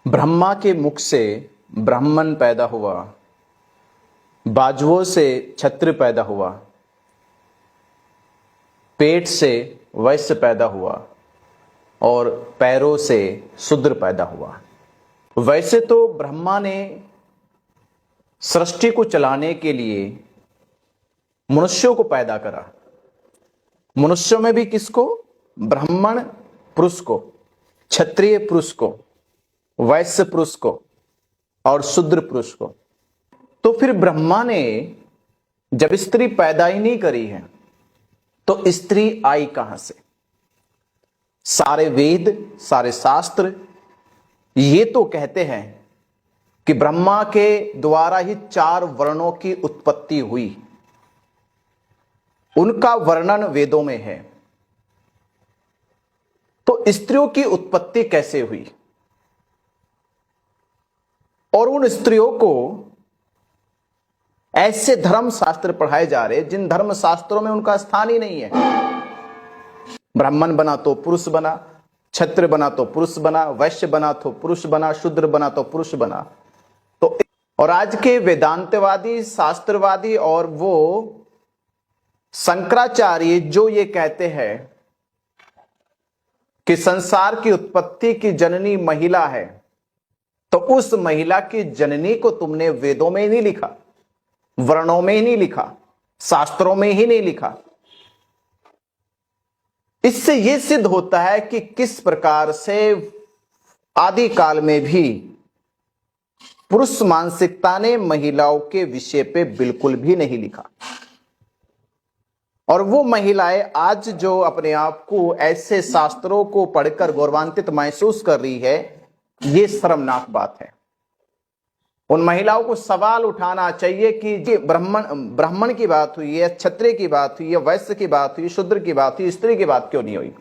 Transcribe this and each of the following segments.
ब्रह्मा के मुख से ब्राह्मण पैदा हुआ, बाजुओं से क्षत्रिय पैदा हुआ, पेट से वैश्य पैदा हुआ और पैरों से शूद्र पैदा हुआ। वैसे तो ब्रह्मा ने सृष्टि को चलाने के लिए मनुष्यों को पैदा करा। मनुष्यों में भी किसको? ब्राह्मण पुरुष को, क्षत्रिय पुरुष को, वैश्य पुरुष को और शूद्र पुरुष को। तो फिर ब्रह्मा ने जब स्त्री पैदा ही नहीं करी है तो स्त्री आई कहां से? सारे वेद, सारे शास्त्र ये तो कहते हैं कि ब्रह्मा के द्वारा ही 4 वर्णों की उत्पत्ति हुई। उनका वर्णन वेदों में है। तो स्त्रियों की उत्पत्ति कैसे हुई? और उन स्त्रियों को ऐसे धर्म शास्त्र पढ़ाए जा रहे जिन धर्म शास्त्रों में उनका स्थान ही नहीं है। ब्राह्मण बना तो पुरुष बना, क्षत्रिय बना तो पुरुष बना, वैश्य बना तो पुरुष बना, शूद्र बना तो पुरुष बना। तो और आज के वेदांतवादी, शास्त्रवादी और वो शंकराचार्य जो ये कहते हैं कि संसार की उत्पत्ति की जननी महिला है, तो उस महिला की जननी को तुमने वेदों में ही नहीं लिखा, वर्णों में ही नहीं लिखा, शास्त्रों में ही नहीं लिखा। इससे यह सिद्ध होता है कि किस प्रकार से आदि काल में भी पुरुष मानसिकता ने महिलाओं के विषय पे बिल्कुल भी नहीं लिखा। और वो महिलाएं आज जो अपने आप को ऐसे शास्त्रों को पढ़कर गौरवान्वित महसूस कर रही है, ये शर्मनाक बात है। उन महिलाओं को सवाल उठाना चाहिए कि ब्राह्मण की बात हुई है, क्षत्रिय की बात हुई है, वैश्य की बात हुई, शूद्र की बात हुई, स्त्री की बात क्यों नहीं हुई?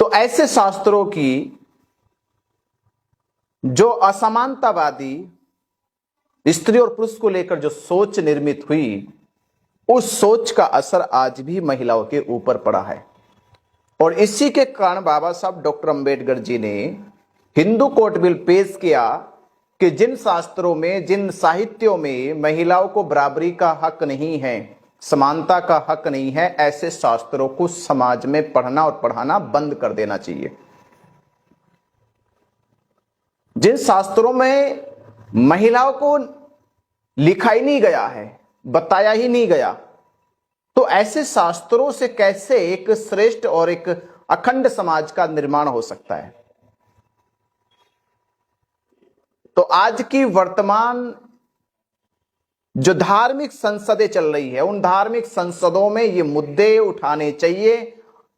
तो ऐसे शास्त्रों की जो असमानतावादी स्त्री और पुरुष को लेकर जो सोच निर्मित हुई, उस सोच का असर आज भी महिलाओं के ऊपर पड़ा है। और इसी के कारण बाबा साहब डॉक्टर अंबेडकर जी ने हिंदू कोर्ट बिल पेश किया कि जिन शास्त्रों में, जिन साहित्यों में महिलाओं को बराबरी का हक नहीं है, समानता का हक नहीं है, ऐसे शास्त्रों को समाज में पढ़ना और पढ़ाना बंद कर देना चाहिए। जिन शास्त्रों में महिलाओं को लिखा ही नहीं गया है, बताया ही नहीं गया, तो ऐसे शास्त्रों से कैसे एक श्रेष्ठ और एक अखंड समाज का निर्माण हो सकता है? तो आज की वर्तमान जो धार्मिक संसदें चल रही है, उन धार्मिक संसदों में ये मुद्दे उठाने चाहिए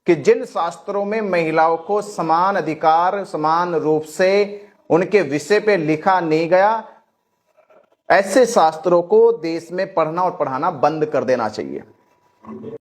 कि जिन शास्त्रों में महिलाओं को समान अधिकार, समान रूप से उनके विषय पे लिखा नहीं गया, ऐसे शास्त्रों को देश में पढ़ना और पढ़ाना बंद कर देना चाहिए।